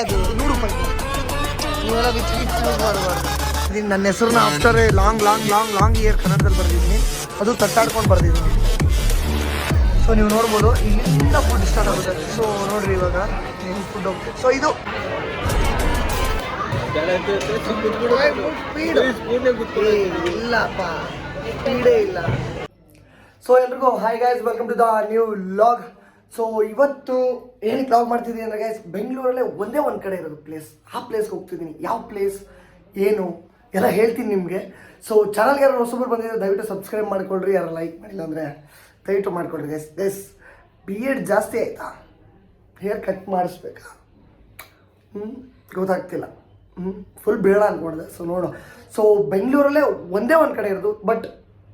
ಅದು 100 ರೂಪಾಯಿ. ನೀವೆಲ್ಲ ವಿಚ್ ಮಾಡಬಾರ್ದು. ಇದು ನನ್ನ ಹೆಸರನ್ನ ಆಫ್ಟರ್ ಲಾಂಗ್ ಇಯರ್ ಕನ್ನಡದಲ್ಲಿ ಬರೆದಿದ್ದೀನಿ. ಅದು ತಟ್ಟಾಡ್ಕೊಂಡು ಬರೆದಿದ್ದೀನಿ. ಸೊ ನೀವು ನೋಡ್ಬೋದು ಇಲ್ಲಿಂದ ಫುಡ್ ಸ್ಟಾರ್ಟ್ ಆಗುತ್ತೆ. ಸೊ ನೋಡ್ರಿ ಇವಾಗ ಏನು ಫುಡ್ ಹೋಗ್ತದೆ. ಸೊ ಇದು ಇಲ್ಲಪ್ಪ, ಸ್ಪೀಡೇ ಇಲ್ಲ. ಸೊ ಎಲ್ರಿಗೂ hi guys, welcome to the new vlog. So ಇವತ್ತು ಏನಕ್ಕೆ ವ್ಲಾಗ್ ಮಾಡ್ತಿದ್ದೀನಿ ಅಂದರೆ ಗೈಸ್, ಬೆಂಗಳೂರಲ್ಲೇ ಒಂದೇ ಒಂದು ಕಡೆ ಇರೋದು ಪ್ಲೇಸ್. ಆ ಪ್ಲೇಸ್ಗೆ ಹೋಗ್ತಿದ್ದೀನಿ. ಯಾವ ಪ್ಲೇಸ್ ಏನು ಎಲ್ಲ ಹೇಳ್ತೀನಿ ನಿಮಗೆ. ಸೊ ಚಾನಲ್ಗೆ ಯಾರು ಹೊಸಬರು ಬಂದಿದ್ದಾರೆ ದಯವಿಟ್ಟು ಸಬ್ಸ್ಕ್ರೈಬ್ ಮಾಡ್ಕೊಳ್ರಿ. ಯಾರು ಲೈಕ್ ಮಾಡಿಲ್ಲ ಅಂದರೆ ದಯವಿಟ್ಟು ಮಾಡ್ಕೊಳ್ರಿ ಗೈಸ್. ಬಿ ಎಡ್ ಜಾಸ್ತಿ ಆಯಿತಾ, ಹೇರ್ ಕಟ್ ಮಾಡಿಸ್ಬೇಕಾ ಗೊತ್ತಾಗ್ತಿಲ್ಲ. ಫುಲ್ ಬೇಡ ಅಂದ್ಕೊಂಡಿದೆ. ಸೊ ನೋಡು, ಸೊ ಬೆಂಗಳೂರಲ್ಲೇ ಒಂದೇ ಒಂದು ಕಡೆ ಇರೋದು, ಬಟ್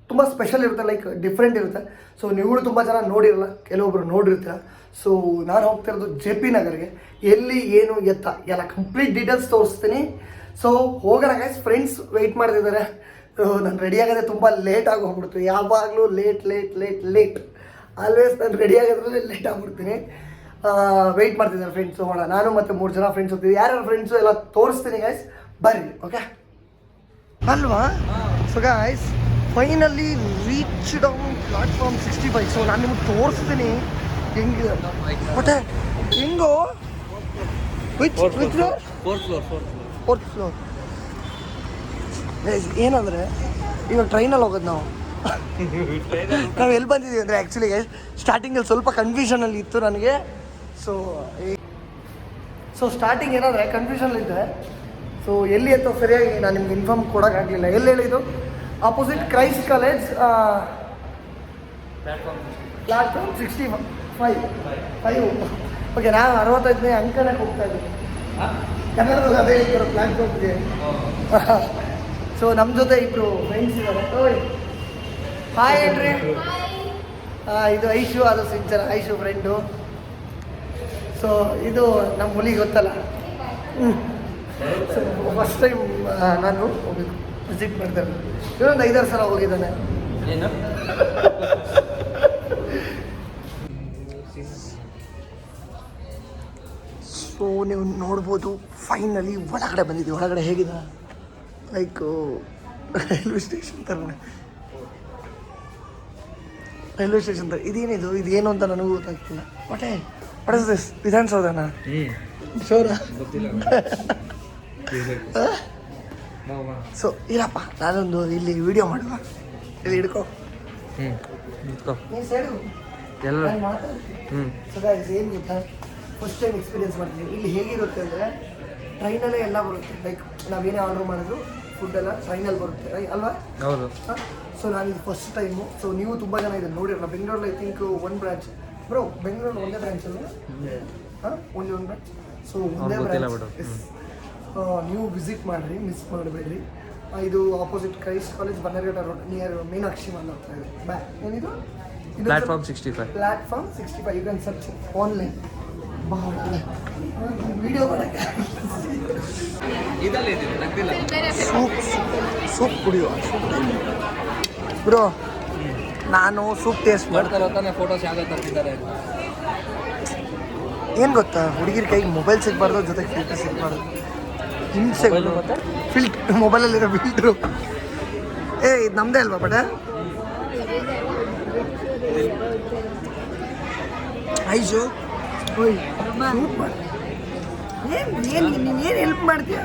ತುಂಬ ಸ್ಪೆಷಲ್ ಇರುತ್ತೆ, ಲೈಕ್ ಡಿಫ್ರೆಂಟ್ ಇರುತ್ತೆ. ಸೊ ನೀವುಗಳು ತುಂಬ ಜನ ನೋಡಿರಲ್ಲ, ಕೆಲವೊಬ್ರು ನೋಡಿರ್ತೀರ. ಸೊ ನಾನು ಹೋಗ್ತಿರೋದು JP ನಗರ್ಗೆ. ಎಲ್ಲಿ ಏನು ಎತ್ತ ಎಲ್ಲ ಕಂಪ್ಲೀಟ್ ಡೀಟೇಲ್ಸ್ ತೋರಿಸ್ತೀನಿ. ಸೊ ಹೋಗೋಣ ಗೈಸ್. ಫ್ರೆಂಡ್ಸ್ ವೆಯ್ಟ್ ಮಾಡ್ತಿದ್ದಾರೆ. ನಾನು ರೆಡಿ ಆಗೋದೇ ತುಂಬ ಲೇಟ್ ಆಗಿ ಹೋಗ್ಬಿಡ್ತು. ಯಾವಾಗಲೂ ಲೇಟ್ ಆಲ್ವೇಸ್ ನಾನು ರೆಡಿ ಆಗೋದ್ರಲ್ಲಿ ಲೇಟ್ ಆಗಿಬಿಡ್ತೀನಿ. ವೆಯ್ಟ್ ಮಾಡ್ತಿದ್ದಾರೆ ಫ್ರೆಂಡ್ಸ್. ಹೋಗೋಣ. ನಾನು ಮತ್ತು 3 ಜನ ಫ್ರೆಂಡ್ಸ್ ಹೋಗ್ತೀವಿ. ಯಾರ್ಯಾರು ಫ್ರೆಂಡ್ಸು ಎಲ್ಲ ತೋರಿಸ್ತೀನಿ ಗೈಸ್, ಬರ್ರಿ. ಓಕೆ ಅಲ್ವಾ? So guys finally reached on platform 65. So ನಾನು ನಿಮಗೆ ತೋರಿಸ್ತೀನಿ ಹೆಂಗಿದೆ. ಮತ್ತೆ ಹೆಂಗೋ ಫೋರ್ತ್ ಫ್ಲೋರ್ ಏನಂದರೆ ಇವಾಗ ಟ್ರೈನಲ್ಲಿ ಹೋಗೋದು ನಾವು ಎಲ್ಲಿ ಬಂದಿದ್ದೀವಿ ಅಂದರೆ ಆ್ಯಕ್ಚುಲಿ ಸ್ಟಾರ್ಟಿಂಗಲ್ಲಿ ಸ್ವಲ್ಪ ಕನ್ಫ್ಯೂಷನಲ್ಲಿ ಇತ್ತು ನನಗೆ. ಸೊ ಸ್ಟಾರ್ಟಿಂಗ್ ಏನಂದರೆ ಕನ್ಫ್ಯೂಷನಲ್ಲಿದ್ದೆ. ಸೊ ಎಲ್ಲಿ ಎತ್ತೋ ಸರಿಯಾಗಿ ನಾನು ನಿಮ್ಗೆ ಇನ್ಫಾರ್ಮ್ ಕೊಡೋಕ್ಕಾಗಲಿಲ್ಲ. ಎಲ್ಲಿ ಹೇಳಿದ್ದು? Opposite Christ college, platform 65. Okay, ನಾನು 65ನೇ ಅಂಕನೇ ಹೋಗ್ತಾ ಇದ್ದೀನಿ. ಕನ್ನಡದಲ್ಲಿ ಅದೇ ಹೇಳ್ತಾರೆ ಪ್ಲಾಟ್ಫಾರ್ಮ್ಗೆ. ಸೊ ನಮ್ಮ ಜೊತೆ ಇಬ್ಬರು ಫ್ರೆಂಡ್ಸ್ ಇದ್ದಾರೆ. ಓಯ್ ಹಾಯ್ ಏನ್ರಿ. ಇದು ಐಶು, ಅದು ಸಿಂಚನ. ಐಶು ಫ್ರೆಂಡು. ಸೊ ಇದು ನಮ್ಮ ಹುಲಿ ಗೊತ್ತಲ್ಲ. ಸೊ ಫಸ್ಟ್ ಟೈಮ್ ನಾನು ಹೋಗಿದ್ದು, ವಿಸಿಟ್ ಮಾಡ್ತಾರೆ. ಇನ್ನೊಂದು 5-6 ಸಲ ಹೋಗಿದ್ದಾನೆ. ಸೊ ನೀವು ನೋಡ್ಬೋದು ಫೈನಲಿ ಒಳಗಡೆ ಬಂದಿದ್ದೀವಿ. ಒಳಗಡೆ ಹೇಗಿದೆ? ಲೈಕ್ ರೈಲ್ವೆ ಸ್ಟೇಷನ್ ಥರ. ಇದೇನಿದು? ಇದೇನು ಅಂತ ನನಗೂ ಗೊತ್ತಾಗ್ತಿಲ್ಲ. What is this? ವಿಧಾನಸೌಧನಾ? ಶೋರ? ಸೊ ಇರಪ್ಪ, ನಾನೊಂದು ಇಲ್ಲಿ ವಿಡಿಯೋ ಮಾಡುವ. ಇಲ್ಲಿ ಹಿಡ್ಕೋ. ಸೊ ಗೈಸ್ ಏನು ಗೊತ್ತಾ, ಫಸ್ಟ್ ಟೈಮ್ ಎಕ್ಸ್ಪೀರಿಯನ್ಸ್ ಮಾಡ್ತೀನಿ. ಇಲ್ಲಿ ಹೇಗಿರುತ್ತೆ ಅಂದರೆ ಟ್ರೈನಲ್ಲೇ ಎಲ್ಲ ಬರುತ್ತೆ. ಲೈಕ್ ನಾವೇನೇ ಆರ್ಡ್ರ್ ಮಾಡಿದ್ರು ಫುಡ್ಡೆಲ್ಲ ಟ್ರೈನಲ್ಲಿ ಬರುತ್ತೆ ಅಲ್ವಾ? ಹೌದು. ಸೊ ನಾನು ಇದು ಫಸ್ಟ್ ಟೈಮು. ಸೊ ನೀವು ತುಂಬ ಜನ ಇದನ್ನು ನೋಡಿರಲ್ಲ. ಬೆಂಗಳೂರಲ್ಲಿ ಐ ಥಿಂಕ್ 1 ಬ್ರಾಂಚ್. ಬ್ರೋ ಬೆಂಗಳೂರಲ್ಲಿ ಒಂದೇ ಬ್ರಾಂಚ್ ಅಲ್ಲ? Only 1 branch. ಸೊ ಒಂದೇ ಬ್ರಾಂಚ್. ನೀವು ವಿಸಿಟ್ ಮಾಡಿರಿ, ಮಿಸ್ ಮಾಡಬೇಡ್ರಿ. ಇದು opposite Christ college, Bannerghatta road, near Meenakshi mall ಹತ್ರ ಇದೆ. ಏನಿದು? Platform 65. Platform 65. You can search online. Video ಮಾಡೋಕ್ಕೆ ಸೂಪ್ ಕುಡಿಯುವ ಬ್ರೋ. ನಾನು ಸೂಪ್ ಟೇಸ್ಟ್ ಮಾಡ್ತಾರೆ. ಫೋಟೋಸ್ ಯಾವ ತರ್ತಿದ್ದಾರೆ ಏನು ಗೊತ್ತಾ, ಹುಡುಗಿರ ಕೈಗೆ ಮೊಬೈಲ್ ಸಿಗಬಾರ್ದು, ಜೊತೆಗೆ ಫಿಲ್ಟರ್ ಸಿಗಬಾರ್ದು. ಹಿಂಸೆ ಮೊಬೈಲಲ್ಲಿರೋ ಫಿಲ್ಟ್ರು. ಇದು ನಮ್ಮದೇ ಅಲ್ವಾ ಬಟ್? ಐಶು ಓಯ್ ಶೂಟ್ ಮಾಡಿ. ನೀನು ಏನು ಹೆಲ್ಪ್ ಮಾಡ್ತೀಯ?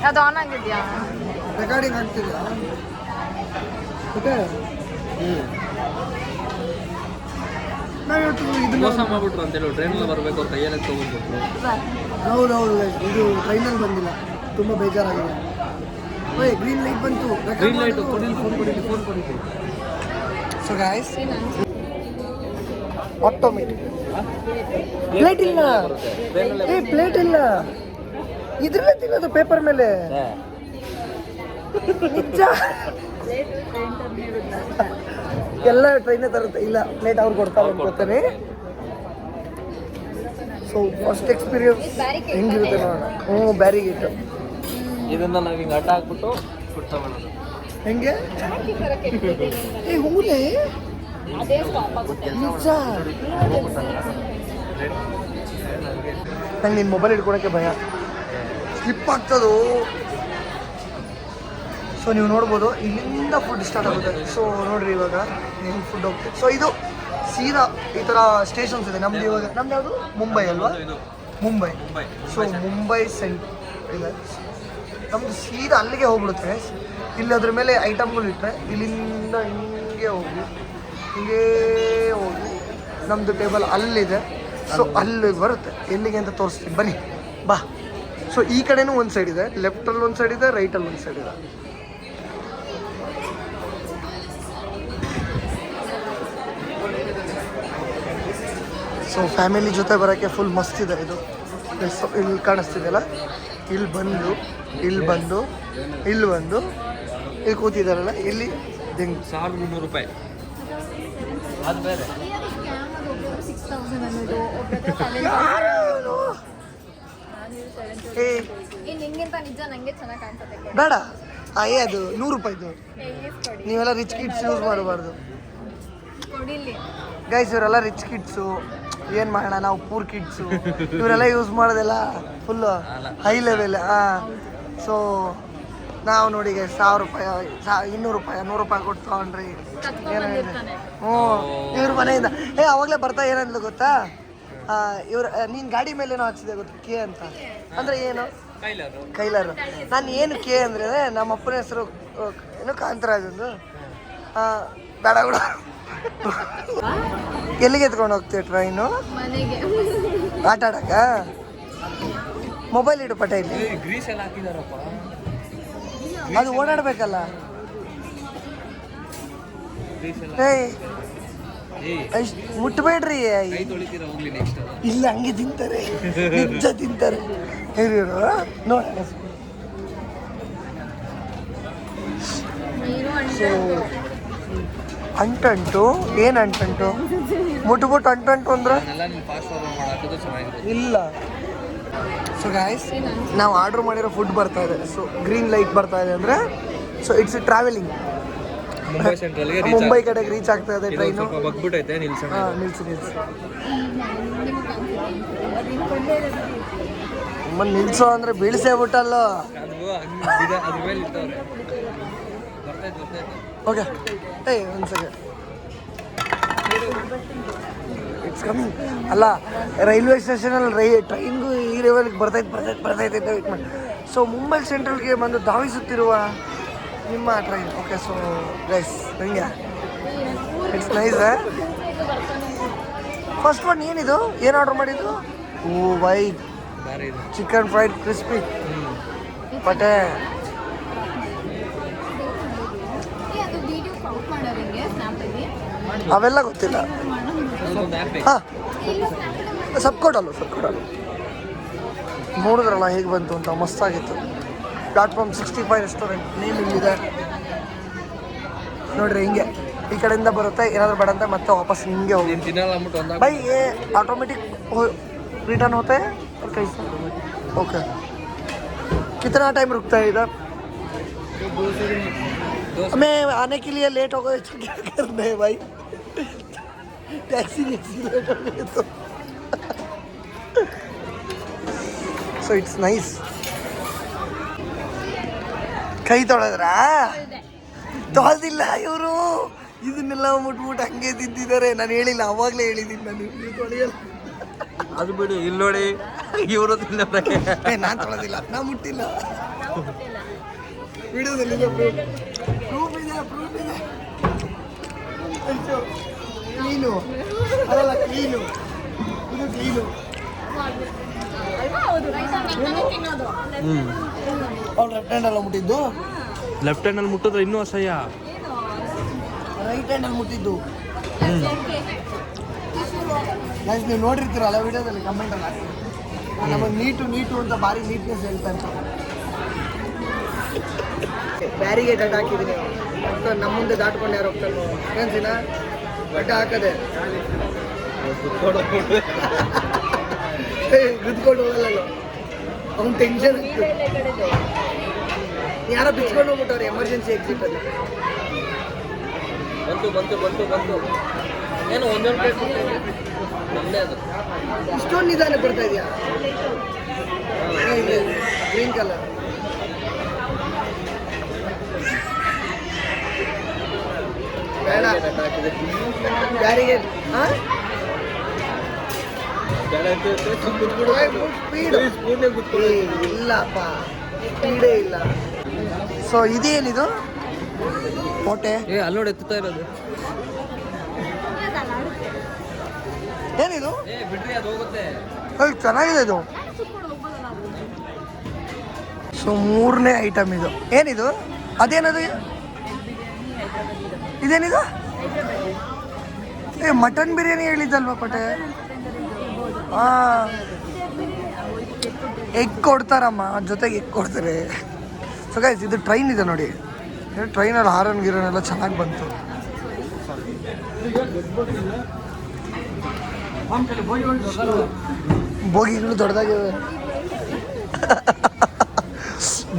ಅದು ಆನ್ ಆಗಿದೆಯಾ? ರೆಕಾರ್ಡಿಂಗ್ ಆಗ್ತಿದೆಯಾ? ಓಕೆ, ನಾವಿವತ್ತು ಇದು ಮೋಸ ಮಾಡ್ಬಿಟ್ರು ಅಂತೇಳಿ ಟ್ರೈನಲ್ಲಿ ಬರಬೇಕು ಅಂತ ಕೈಯಲ್ಲಿ ತೊಗೊಂಡ್ಬಿಟ್ರು. ಹೌದೌದು, ಇದು ಟ್ರೈನಲ್ಲಿ ಬಂದಿಲ್ಲ, ತುಂಬ ಬೇಜಾರಾಗಿದೆ. ಓಯ್ ಗ್ರೀನ್ ಲೈಟ್ ಬಂತು. ಗ್ರೀನ್ ಲೈಟ್ ಫೋನ್ ಕೊಡಿ. ಸೊ ಗೈಸ್ ಆಟೋಮೆಟಿಕ್ ಪ್ಲೇಟ್ ಇಲ್ಲ. ಪ್ಲೇಟ್ ಇಲ್ಲ, ಇದ್ರಲ್ಲೇ ತಿನ್ನೋದು ಪೇಪರ್ ಮೇಲೆ. ನಿಜ ಎಲ್ಲ ಟ್ರೈನೇ ತರುತ್ತೆ. ಇಲ್ಲ ಪ್ಲೇಟ್ ಅವ್ರು ಕೊಡ್ತಾರೆ ಅನ್ಕೋತಾನೆ. ಸೊ ಫಸ್ಟ್ ಎಕ್ಸ್ಪೀರಿಯನ್ಸ್ ಹೆಂಗಿರುತ್ತೆ ನೋಡೋಣ. ಬ್ಯಾರಿಗೇಟ್ ಇದನ್ನ ನಾವು ಹಿಂಗೆ ಅಡ್ಡ ಹಾಕ್ಬಿಟ್ಟು ಫುಡ್ ತಗೊಳ್ಳೋದು. ಹೆಂಗೆ? ಹೂಲೆ ನಿಜ ನಂಗೆ ನಿನ್ನ ಮೊಬೈಲ್ ಹಿಡ್ಕೊಳಕ್ಕೆ ಭಯ, ಸ್ಲಿಪ್ ಆಗ್ತದೋ. ಸೊ ನೀವು ನೋಡ್ಬೋದು ಇಲ್ಲಿಂದ ಫುಡ್ ಸ್ಟಾರ್ಟ್ ಆಗುತ್ತೆ. ಸೊ ನೋಡ್ರಿ ಇವಾಗ ಏನು ಫುಡ್ ಹೋಗ್ತದೆ. ಸೊ ಇದು ಸೀದಾ ಈ ಥರ ಸ್ಟೇಷನ್ಸ್ ಇದೆ ನಮ್ದು. ಇವಾಗ ನಮ್ದು ಯಾವುದು ಮುಂಬೈ ಅಲ್ವಾ? ಮುಂಬೈ. ಸೊ ಮುಂಬೈ ಸೆಂಟ್ರ್ ಇದೆ. ನಮ್ಮದು ಸೀದಾ ಅಲ್ಲಿಗೆ ಹೋಗ್ಬಿಡುತ್ತೆ. ಇಲ್ಲಿ ಅದ್ರ ಮೇಲೆ ಐಟಮ್ಗಳು ಇಟ್ಟರೆ ಇಲ್ಲಿಂದ ಹಿಂಗೆ ಹೋಗಿ ನಮ್ಮದು ಟೇಬಲ್ ಅಲ್ಲಿದೆ. ಸೊ ಅಲ್ಲಿ ಬರುತ್ತೆ. ಎಲ್ಲಿಗೆ ಅಂತ ತೋರಿಸ್ತೀನಿ ಬನ್ನಿ, ಬಾ. ಸೊ ಈ ಕಡೆನೂ ಒಂದು ಸೈಡ್ ಇದೆ, ಲೆಫ್ಟಲ್ಲಿ ಒಂದು ಸೈಡ್ ಇದೆ, ರೈಟಲ್ಲಿ ಒಂದು ಸೈಡ್ ಇದೆ. ಸೊ ಫ್ಯಾಮಿಲಿ ಜೊತೆ ಬರೋಕ್ಕೆ ಫುಲ್ ಮಸ್ತ್ ಇದೆ ಇದು. ಇಲ್ಲಿ ಕಾಣಿಸ್ತಿದೆಯಲ್ಲ, ಇಲ್ಲಿ ಬಂದು ಇಲ್ಲಿ ಕೂತಿದ್ದಾರಲ್ಲ, ಇಲ್ಲಿ ₹1,300 ಅದು ಬೇರೆ. ಬೇಡ ಅದು ₹100. ನೀವೆಲ್ಲ ರಿಚ್ ಕಿಡ್ಸ್ ಯೂಸ್ ಮಾಡಬಾರ್ದು ಗೈಸ್. ಇವರೆಲ್ಲ ರಿಚ್ ಕಿಡ್ಸು, ಏನು ಮಾಡೋಣ ನಾವು ಪೂರ್ ಕಿಡ್ಸು. ಇವರೆಲ್ಲ ಯೂಸ್ ಮಾಡೋದೆಲ್ಲ ಫುಲ್ ಹೈ ಲೆವೆಲ್. ಸೊ ನಾವು ನೋಡಿ ₹1,000 ₹200 ₹100 ಕೊಟ್ಟು ತಗೊಂಡ್ರಿ ಏನಾಗಿದೆ. ಇವ್ರ ಮನೆಯಿಂದ ಅವಾಗಲೇ ಬರ್ತಾ ಏನಂದ್ಲು ಗೊತ್ತಾ, ಇವ್ರು ನೀನು ಗಾಡಿ ಮೇಲೆ ಏನೋ ಹಚ್ಚಿದೆ ಗೊತ್ತಾ, ಕೆ ಅಂತ. ಅಂದರೆ ಏನು ಕೈಲಾರು. ನಾನು ಏನು ಕೆ ಅಂದರೆ ನಮ್ಮ ಅಪ್ಪನ ಹೆಸರು ಏನು ಕಾಂತರಾಜಂದು. ಬೇಡ ಬಿಡ. ಎಲ್ಲಿಗೆ ಎತ್ಕೊಂಡು ಹೋಗ್ತೀವಿ ಟ್ರೈನು? ಆಟ ಆಡಕ್ಕ? ಮೊಬೈಲ್ ಇಡು ಪಟ ಇಲ್ಲಿ. ಗ್ರೀಸ್ ಎಲ್ಲ ಹಾಕಿದಾರಪ್ಪ, ಅದು ಓಡಾಡ್ಬೇಕಲ್ಲ. ಮುಟ್ಬೇಡ್ರಿ, ಇಲ್ಲ ಹಂಗೆ ತಿಂತಾರೆ, ನಿಜ ತಿಂತಾರೆ. ನೋಡ ಅಂಟಂಟು ಏನು ಅಂಟಂಟು ಮುಟ್ಬಿಟ್ಟು ಅಂಟಂಟು ಅಂದ್ರೆ ಇಲ್ಲ. ಸೊ ಗಾಯ್ಸ್, ನಾವು ಆರ್ಡ್ರ್ ಮಾಡಿರೋ ಫುಡ್ ಬರ್ತಾ ಇದೆ. ಸೊ ಗ್ರೀನ್ ಲೈಟ್ ಬರ್ತಾ ಇದೆ ಅಂದರೆ ಸೊ ಇಟ್ಸ್ ಟ್ರಾವೆಲಿಂಗ್. ಮುಂಬೈ ಕಡೆಗೆ ರೀಚ್ ಆಗ್ತಾ ಇದೆ ಟ್ರೈನು. ನಿಲ್ಸೋ ಅಂದರೆ ಬೀಳ್ಸೇ ಬಿಟ್ಟಲ್ಲ. ಓಕೆ, ಒಂದು ಸೆಕೆಂಡ್, ಇಟ್ಸ್ ಕಮಿಂಗ್. ಅಲ್ಲ, ರೈಲ್ವೆ ಸ್ಟೇಷನಲ್ಲಿ ಟ್ರೈನ್ಗೂ ಈ ಲೆವೆಲ್ಗೆ ಬರ್ತೈತೆ ಅಂತ ವೇಟ್ ಮಾಡಿ. ಸೊ ಮುಂಬೈ ಸೆಂಟ್ರಲ್ಗೆ ಬಂದು ಧಾವಿಸುತ್ತಿರುವ ನಿಮ್ಮ ಟ್ರೈನ್. ಓಕೆ, ಸೊ ಗೈಸ್ ಹೆಂಗೆ ಇಟ್ಸ್ ನೈಸ್. ಫಸ್ಟ್ ಒನ್ ಏನಿದು, ಏನು ಆರ್ಡ್ರ್ ಮಾಡಿದ್ದು? ಓ ಬೈ, ಚಿಕನ್ ಫ್ರೈಡ್ ಕ್ರಿಸ್ಪಿ ಪಟೆ. ಅವೆಲ್ಲ ಗೊತ್ತಿಲ್ಲ. ಹಾಂ, ಸಬ್ಕೊಡಲ್ಲ. ನೋಡಿದ್ರಲ್ಲ ಹೇಗೆ ಬಂತು ಅಂತ, ಮಸ್ತಾಗಿತ್ತು. ಪ್ಲಾಟ್ಫಾರ್ಮ್ 65 ರೆಸ್ಟೋರೆಂಟ್ ನೇಮ್ ಇಲ್ಲಿದೆ ನೋಡ್ರಿ. ಹಿಂಗೆ ಈ ಕಡೆಯಿಂದ ಬರುತ್ತೆ, ಏನಾದರೂ ಬೇಡ ಅಂತ ಮತ್ತೆ ವಾಪಸ್ ಹಿಂಗೆ ಹೋಗಿ ಬೈ. ऑटोमेटिक रिटर्न होता है और कैसे? ओके, कितना टाइम रुकता है इधर? हमें आने के लिए लेट हो गए तो क्या करना है भाई? टैक्सी लेट हो गए तो. So it's nice. ಕೈ ತೊಳೆದ್ರಾ? ತೊಳೆದಿಲ್ಲ ಇವರು. ಇದನ್ನೆಲ್ಲ ಮುಟ್ಬಿಟ್ಟು ಹಂಗೆ ತಿಂತಿದ್ದಾರೆ. ನಾನು ಹೇಳಿಲ್ಲ, ಅವಾಗಲೇ ಹೇಳಿದ್ದೀನಿ ನಾನು ತೊಳೆಯಲ್ಲ. ಅದು ಬಿಡಿ, ಇಲ್ಲಿ ನೋಡಿ ಇವರು ನಾನು ತೊಳೆದಿಲ್ಲ, ನಾ ಮುಟ್ಟಿಲ್ಲ. ವಿಡಿಯೋದಲ್ಲಿ ಪ್ರೂಫ್ ಇದೆ. ಕ್ಲೀನು ಅದಲ್ಲ, ಕ್ಲೀನು ಇದು ಕ್ಲೀನು. ಅವ್ನು ಲೆಫ್ಟ್ ಹ್ಯಾಂಡಲ್ಲ ಮುಟ್ಟಿದ್ದು. ಲೆಫ್ಟ್ ಹ್ಯಾಂಡಲ್ಲಿ ಮುಟ್ಟಿದ್ರೆ ಇನ್ನೂ ಅಸಹ್ಯ. ರೈಟ್ ಹ್ಯಾಂಡಲ್ಲಿ ಮುಟ್ಟಿದ್ದು. ಗೈಸ್, ನೀವು ನೋಡಿರ್ತೀರಲ್ಲ ವಿಡಿಯೋದಲ್ಲಿ, ಕಮೆಂಟಲ್ಲಿ ಹಾಕಿ. ನಮಗೆ ನೀಟು ಅಂತ ಭಾರಿ ನೀಟ್ನೆಸ್ ಹೇಳ್ತಾ ಇರ್ತಾರೆ. ಬ್ಯಾರಿಗೇಡ್ ಅಡ್ಡ ಹಾಕಿದ್ದೀನಿ, ನಮ್ಮ ಮುಂದೆ ದಾಟ್ಕೊಂಡು ಯಾರು ಹೋಗ್ತಾರೋ ಏನ್ಸಿನ ಅಡ್ಡ ಹಾಕದೆ ಗುದ್ಕೊಂಡು ಹೋಗಲ್ಲ. ಅವ್ನು ಟೆನ್ಷನ್ ಆಗ್ತದೆ. ಯಾರೋ ಬಿಚ್ಕೊಂಡು ಹೋಗ್ಬಿಟ್ಟವ್ರೆ ಎಮರ್ಜೆನ್ಸಿ ಎಕ್ಸಿಟ್ ಅಲ್ಲಿ. ಬಂತು ಏನು ಒಂದೊಂದು ಪ್ಲೇಟ್ ನಮ್ಮದೇ ಅದು. ಇಷ್ಟೊಂದು ನಿಧಾನ ಬರ್ತಾ ಇದೆಯಾ? Green colour. ಬೇಡ ಯಾರಿಗೆ ಇಲ್ಲಪ್ಪ, ಸ್ಪೀಡೇ ಇಲ್ಲ. ಸೊ ಇದೇನಿದು ಕೋಟೆ? ಅಲ್ಲೋಡಿ ಎತ್ತುತ್ತಾ ಇರೋದು ಏನಿದು? ಬಿಡ್ರಿ, ಅದು ಹೋಗುತ್ತೆ. ಚೆನ್ನಾಗಿದೆ ಇದು. ಸೊ 3ನೇ ಐಟಮ್ ಇದು. ಏನಿದು? ಅದೇನದು? ಇದೇನಿದು? ಮಟನ್ ಬಿರಿಯಾನಿ ಹೇಳಿದ್ದಲ್ವ ಪಟೆ? ಎಗ್ ಕೊಡ್ತಾರಮ್ಮ, ಜೊತೆಗೆ ಎಗ್ ಕೊಡ್ತಾರೆ. ಸೊ ಗೈಸ್, ಇದು ಟ್ರೈನ್ ಇದೆ ನೋಡಿ. ಟ್ರೈನಲ್ಲಿ ಹಾರನ್ ಗಿರನ್ ಎಲ್ಲ ಚೆನ್ನಾಗಿ ಬಂತು. ಬೋಗಿಗಳು ದೊಡ್ಡದಾಗಿವೆ.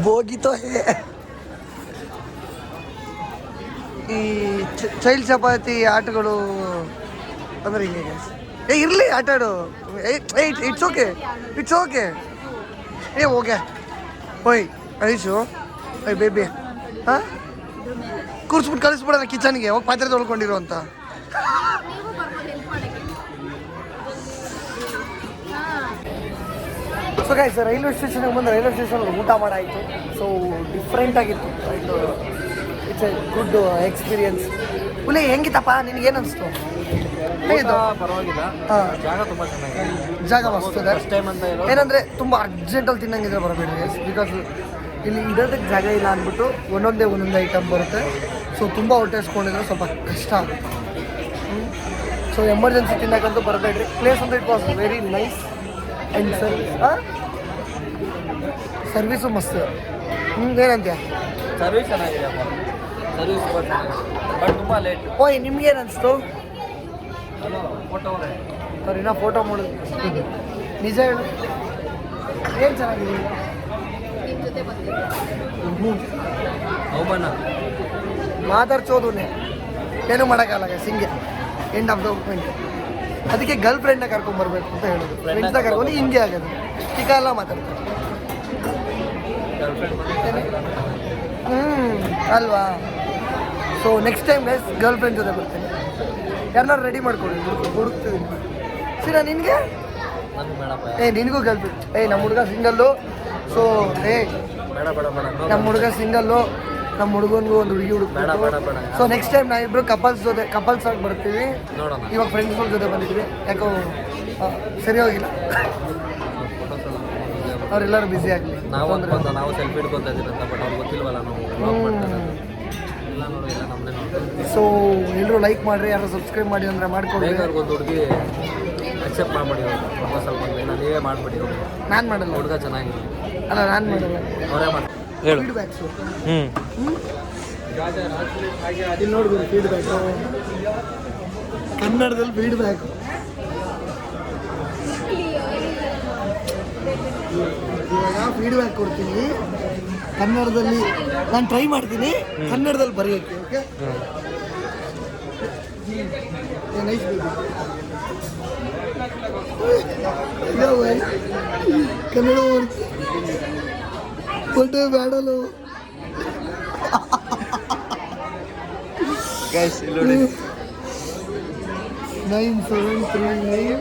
ಬೋಗಿತೋ ಹೇ. ಈ ಚೈಲ್ಡ್ ಚಪಾತಿ ಆಟಗಳು ಅಂದರೆ ಹಿಂಗೆ. ಇರಲಿ, ಆಟ ಆಡು. It's okay, it's okay. Okay ಓಯ್ ಐಸು ಓಯ್ ಬೇಬಿ. ಹಾಂ, ಕೂರ್ಸ್ಬಿಟ್ಟು ಕಳಿಸ್ಬಿಡೋಣ ಕಿಚನ್ಗೆ. ಹೋಗಿ ಪಾತ್ರೆ ತೊಳ್ಕೊಂಡಿರೋ ಅಂತ. ಸೊ ಗೈಸ್, ರೈಲ್ವೆ ಸ್ಟೇಷನ್ಗೆ ಬಂದು ರೈಲ್ವೆ ಸ್ಟೇಷನಲ್ಲಿ ಊಟ ಮಾಡಾಯಿತು. ಸೊ ಡಿಫ್ರೆಂಟ್ ಆಗಿತ್ತು. It's A good experience. ಹುಲಿ ಹೆಂಗಿತ್ತಪ್ಪ? ನಿನಗೇನು ಅನಿಸ್ತು? ಹೇಗಿತ್ತು? ಪರವಾಗಿಲ್ಲ. ಜಾಗ ತುಂಬ ಚೆನ್ನಾಗಿದೆ. ಜಾಗ ಮಸ್ತಿದೆ. ಫಸ್ಟ್ ಟೈಮ್ ಅಂತ ಏನಂದರೆ ತುಂಬ ಅರ್ಜೆಂಟಲ್ಲಿ ತಿನ್ನಂಗಿದ್ರೆ ಬರಬೇಡಿ, ಬಿಕಾಸ್ ಇಲ್ಲಿ ಇರೋದಕ್ಕೆ ಜಾಗ ಇಲ್ಲ ಅಂದ್ಬಿಟ್ಟು ಒಂದೊಂದೇ ಐಟಮ್ ಬರುತ್ತೆ. ಸೊ ತುಂಬ ಹೊಟ್ಟೆ ಹಸ್ಕೊಂಡಿದ್ರೆ ಸ್ವಲ್ಪ ಕಷ್ಟ ಆಗುತ್ತೆ. ಸೊ ಎಮರ್ಜೆನ್ಸಿ ತಿನ್ನೋಕ್ಕಂತೂ ಬರಬೇಡ್ರಿ. ಪ್ಲೇಸ್ ಅಂತ it was very nice and service ಮಸ್ತ್. ಏನಂತೀಯ? ಸರ್ವಿಸ್ ಚೆನ್ನಾಗಿದೆ. ಸರ್ವಿಸ್ ಬಟ್ ತುಂಬ ಲೇಟ್. ಓಯ್, ನಿಮ್ಗೇನು ಅನಿಸ್ತು? ಫೋಟೋ ಸರಿನಾ? ಫೋಟೋ ಮಾಡೋದು ನಿಜ ಹೇಳು, ಏನು ಚೆನ್ನಾಗಿದೆ? ಅವಮಾನ ಮಾತಾಡ್ಸೋದನ್ನೇ ಏನೂ ಮಾಡೋಕ್ಕಾಗಲ್ಲ. ಹಿಂಗೆ ಎಂಡ್ ಆಫ್ ದ ಪಾಯಿಂಟ್. ಅದಕ್ಕೆ ಗರ್ಲ್ ಫ್ರೆಂಡ್ನ ಕರ್ಕೊಂಬರ್ಬೇಕು ಅಂತ ಹೇಳೋದು. ಫ್ರೆಂಡ್ಸ್ನ ಕರ್ಕೊಂಡು ಹಿಂಗೆ ಆಗೋದು. ಟಿಕ ಎಲ್ಲ ಮಾತಾಡ್ತಾರೆ. ಅಲ್ವಾ? So next time guys girl friend ಜೊತೆ ಬರ್ತೀನಿ. ಯಾರನ್ನಾರು ರೆಡಿ ಮಾಡ್ಕೊಳ್ಳಿ, ಹುಡುಕ್ತೀನಿ. ಸೀನಾ ನಿನಗೆ? ನಿನಗೂ ಗರ್ಲ್ ಫ್ರೆಂಡ್? ನಮ್ಮ ಹುಡುಗ ಸಿಂಗಲ್ಲು. ಸೊ ನಮ್ಮ ಹುಡುಗ ಸಿಂಗಲ್ಲು, ನಮ್ಮ ಹುಡುಗನಿಗೂ ಒಂದು ಹುಡುಗಿ ಹುಡುಕ್ಬೇಕು. ಸೊ ನೆಕ್ಸ್ಟ್ ಟೈಮ್ ನಾವಿಬ್ರು ಕಪಲ್ಸ್ ಆಗಿ ಬರ್ತೀವಿ. ಇವಾಗ ಫ್ರೆಂಡ್ಸ್ಗಳ ಜೊತೆ ಬಂದಿದ್ವಿ. ಯಾಕೋ ಸರಿ ಹೋಗಿಲ್ಲ, ಅವರೆಲ್ಲರೂ ಬ್ಯುಸಿ ಆಗಲಿ. ನಾವು ಸೆಲ್ಫಿ ಹಿಡ್ಕೊತಾ ಇದ್ದೀವಿ ಅಂತ, ಬಟ್ ಅವ್ರಿಗೆ ಗೊತ್ತಿಲ್ವಲ್ಲ ನಾವು. ಸೊ ಎಲ್ಲರೂ ಲೈಕ್ ಮಾಡಿರಿ, ಯಾರು ಸಬ್ಸ್ಕ್ರೈಬ್ ಮಾಡಿ ಅಂದರೆ ಮಾಡ್ಕೊಡಿ. ಒಂದು ಹುಡುಗಿ ಅಕ್ಸೆಪ್ಟ್ ಮಾಡ್ಬಿಡಿ, ಪ್ರಪೋಸಲ್ ಬಂದು ನೀವೇ ಮಾಡಿಬಿಡಿ. ನಾನು ಮಾಡಲ್ಲ, ಹುಡುಗ ಚೆನ್ನಾಗಿದೆ. ಅಲ್ಲ, ನಾನು ಮಾಡಲ್ಲ, ಅವರೇ ಮಾಡಿ. ಫೀಡ್ಬ್ಯಾಕ್ಸು. ಇಲ್ಲಿ ನೋಡ್ಬೋದು ಫೀಡ್ಬ್ಯಾಕು, ಕನ್ನಡದಲ್ಲಿ ಫೀಡ್ಬ್ಯಾಕು. ಇವಾಗ ಫೀಡ್ಬ್ಯಾಕ್ ಕೊಡ್ತೀನಿ ಕನ್ನಡದಲ್ಲಿ. ನಾನು ಟ್ರೈ ಮಾಡ್ತೀನಿ ಕನ್ನಡದಲ್ಲಿ ಬರೆಯೋಕ್ಕೆ. Okay, nice baby. Kannada photo ಬೇಡಲು. ಗೈಸ್ ಇಲ್ಲಿ ನೋಡಿ, 9739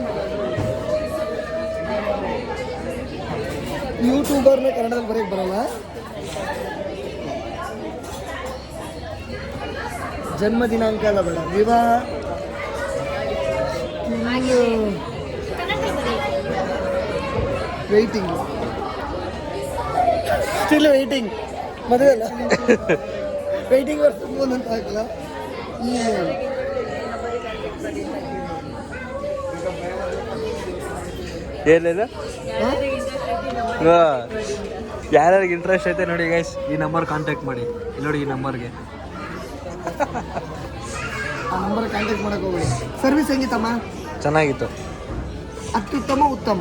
ಯೂಟ್ಯೂಬರ್ನ ಕನ್ನಡದಲ್ಲಿ ಬರೆಯಕ್ಕೆ ಬರಲ್ಲ. ಜನ್ಮ ದಿನಾಂಕ ಎಲ್ಲ ಬೇಡ, ವಿವಾಹ, ವೆಯ್ಟಿಂಗ್, ಸ್ಟಿಲ್ ವೆಯ್ಟಿಂಗ್, ಮದುವೆ ಅಲ್ಲ, ವೆಯ್ಟಿಂಗ್ ಫಾರ್ ಫೋನ್ ಅಂತ ಹಾಕಲ್ಲ. ಏನಿಲ್ಲ, ಯಾರ್ಯಾರಿಗೆ ಇಂಟ್ರೆಸ್ಟ್ ಐತೆ ನೋಡಿ ಗೈಸ್, ಈ ನಂಬರ್ ಕಾಂಟ್ಯಾಕ್ಟ್ ಮಾಡಿ. ಇಲ್ಲಿ ನೋಡಿ, ಈ ನಂಬರ್ಗೆ ಆ ನಂಬರ್ ಕಾಂಟ್ಯಾಕ್ಟ್ ಮಾಡಕ್ಕೆ ಹೋಗ್ಬೇಡಿ. ಸರ್ವಿಸ್ ಹೆಂಗಿತ್ತಮ್ಮ? ಚೆನ್ನಾಗಿತ್ತು. ಅತ್ಯುತ್ತಮ, ಉತ್ತಮ.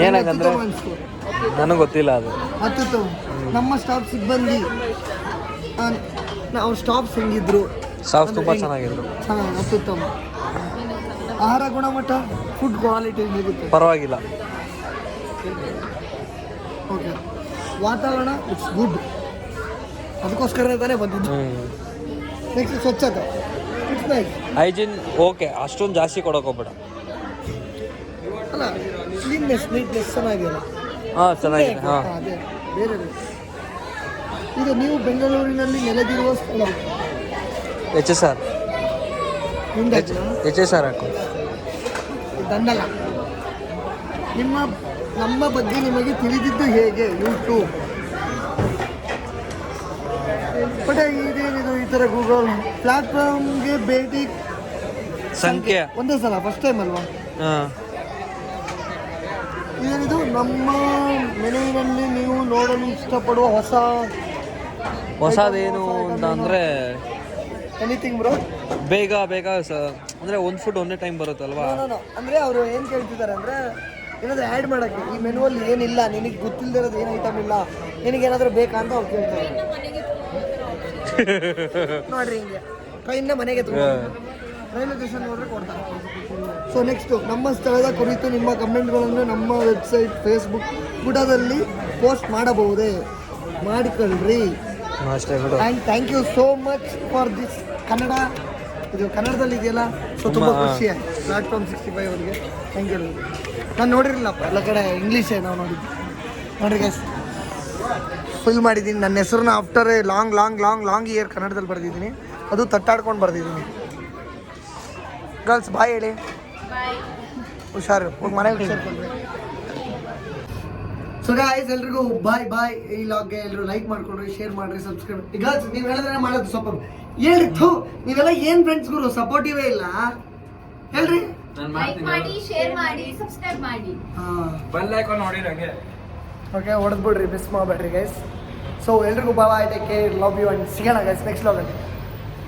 ಏನಾಗಂದ್ರೆ ನನಗೆ ಗೊತ್ತಿಲ್ಲ ಅದು. ಅತ್ಯುತ್ತಮ. ನಮ್ಮ ಸ್ಟಾಫ್ ಸಿಬ್ಬಂದಿ, ನಾವು ಸ್ಟಾಫ್ಸ್ ಹೆಂಗಿದ್ರು? ಸ್ಟಾಫ್ ತುಂಬ ಚೆನ್ನಾಗಿದ್ರು. ಅತ್ಯುತ್ತಮ. ಆಹಾರ ಗುಣಮಟ್ಟ, ಫುಡ್ ಕ್ವಾಲಿಟಿ ಹೇಗಿತ್ತು? ಪರವಾಗಿಲ್ಲ. ಓಕೆ. ವಾತಾವರಣ ಇಟ್ಸ್ ಗುಡ್, ಅದಕ್ಕೋಸ್ಕರ ತಾನೇ ಬಂದಿದ್ದು. ನೆಕ್ಸ್ಟ್ ಸ್ವಚ್ಛತೆ, ಇಟ್ಸ್ ನೈಸ್. ಹೈಜಿನ್ ಓಕೆ, ಅಷ್ಟೊಂದು ಜಾಸ್ತಿ ಕೊಡೋಕೆ ಹೋಗ್ಬೇಡ. ಅಲ್ಲ, ಕ್ಲೀನ್ನೆಸ್, ನೀಟ್ನೆಸ್ ಚೆನ್ನಾಗಿದೆಯಲ್ಲ. ಹಾಂ ಚೆನ್ನಾಗಿದೆ. ಹಾಂ ಅದೇ ಬೇರೆ. ಇದು ನೀವು ಬೆಂಗಳೂರಿನಲ್ಲಿ ನೆಲೆದಿರುವ ಸ್ಥಳ. HSR ಹಾಕು. ದಂಡಲ. ನಮ್ಮ ಬಗ್ಗೆ ನಿಮಗೆ ತಿಳಿದಿದ್ದು ಹೇಗೆ? ಯೂಟ್ಯೂಬ್. ಬಟ್ ಇದೇನಿದು ಈ ಥರ ಗೂಗಲ್ ಪ್ಲಾಟ್ಫಾರ್ಮ್ಗೆ ಭೇಟಿ ಸಂಖ್ಯೆ ಒಂದೇ ಸಲ, ಫಸ್ಟ್ ಟೈಮ್ ಅಲ್ವಾ? ಹಾಂ. ಇದೇನಿದು? ನಮ್ಮ ಮೆನುವಿನಲ್ಲಿ ನೀವು ನೋಡಲು ಇಷ್ಟಪಡುವ ಹೊಸದೇನು ಅಂತ ಅಂದರೆ ಎನಿಥಿಂಗ್ ಬ್ರೋ. ಬೇಗ ಅಂದರೆ ಒಂದು ಫುಡ್ ಒಂದೇ ಟೈಮ್ ಬರುತ್ತಲ್ವಾ? ಅಂದರೆ ಅವರು ಏನು ಕೇಳ್ತಿದ್ದಾರೆ ಅಂದರೆ ಏನಾದರೂ ಆ್ಯಡ್ ಮಾಡೋಕ್ಕೆ ಈ ಮೆನುವಲ್ಲಿ ಏನಿಲ್ಲ, ನಿನಗೆ ಗೊತ್ತಿಲ್ಲದಿರೋದು ಏನು ಐಟಮ್ ಇಲ್ಲ, ನಿನಗೇನಾದರೂ ಬೇಕಾ ಅಂತ ಅವ್ರು ಕೇಳ್ತಾರೆ. ನೋಡ್ರಿ ಹಿಂಗೆ ಟ್ರೈನ್ನ ಮನೆಗೆ ರೈಲ್ವೆ ಸ್ಟೇಷನ್ ನೋಡ್ರೆ ಕೊಡ್ತಾರೆ. ಸೊ ನೆಕ್ಸ್ಟು, ನಮ್ಮ ಸ್ಥಳದ ಕುರಿತು ನಿಮ್ಮ ಕಮೆಂಟ್ಗಳನ್ನು ನಮ್ಮ ವೆಬ್ಸೈಟ್, ಫೇಸ್ಬುಕ್, ಪುಟದಲ್ಲಿ ಪೋಸ್ಟ್ ಮಾಡಬಹುದೇ? ಮಾಡಿಕೊಳ್ಳ್ರಿ. ಅಷ್ಟೇ. And thank you so much for this Kannada. ಇದು ಕನ್ನಡದಲ್ಲಿ ಇದೆಯಲ್ಲ, ಸೊ ತುಂಬ ಖುಷಿ ಆಯ್ತು. ಪ್ಲಾಟ್ಫಾರ್ಮ್ 65 ಅವರಿಗೆ ಥ್ಯಾಂಕ್ ಯು. ನಾನು ನೋಡಿರಲಿಲ್ಲಪ್ಪ, ಎಲ್ಲ ಕಡೆ ಇಂಗ್ಲೀಷೇ ನಾವು ನೋಡಿದ್ವಿ. ನೋಡ್ರಿ ಗೈಸ್, ಫುಲ್ ಮಾಡಿದ್ದೀನಿ. ನನ್ನ ಹೆಸರನ್ನ ಆಫ್ಟರ್ ಎ ಲಾಂಗ್ ಇಯರ್ ಕನ್ನಡದಲ್ಲಿ ಬರೆದಿದ್ದೀನಿ. ಅದು ತಟ್ಟಾಡ್ಕೊಂಡು ಬರೆದಿದ್ದೀನಿ. ಗರ್ಲ್ಸ್ ಬಾಯ್ ಹೇಳಿ. ಹುಷಾರು, ಹೋಗಿ ಮನೆಗೆ ಹುಷಾರು. ಸೊ ಗಾಯ್ಸ್, ಎಲ್ರಿಗೂ ಬಾಯ್. ಈ ಲಾಗ್ಗೆ ಎಲ್ಲರೂ ಲೈಕ್ ಮಾಡ್ಕೊಂಡ್ರಿ, ಶೇರ್ ಮಾಡ್ರಿ, ಸಬ್ಸ್ಕ್ರೈಬ್. ಈಗ ನೀವು ಹೇಳಿದ್ರೆ ಮಾಡೋದು ಸಪೋರ್ಟ್ ಹೇಳ್ರಿ. ನೀವೆಲ್ಲ ಏನು ಫ್ರೆಂಡ್ಸ್ ಗುರು, ಸಪೋರ್ಟಿವೇ ಇಲ್ಲ ಹೇಳ್ರಿ. ಲೈಕ್ ಮಾಡಿ, ಶೇರ್ ಮಾಡಿ, ಸಬ್ಸ್ಕ್ರೈಬ್ ಮಾಡಿ. ಬೆಲ್ ಐಕಾನ್ ನೋಡಿ ನಂಗೆ. ಓಕೆ, ಹೊಡೆದ್ಬಿಡ್ರಿ, ಮಿಸ್ ಮಾಡಬೇಡ್ರಿ ಗೈಸ್. ಸೊ ಎಲ್ರಿಗೂ bye, take care, love you, and ಸಿಗೋಣ ಗೈಸ್ ನೆಕ್ಸ್ಟ್ ಲಾಗಲ್ಲಿ.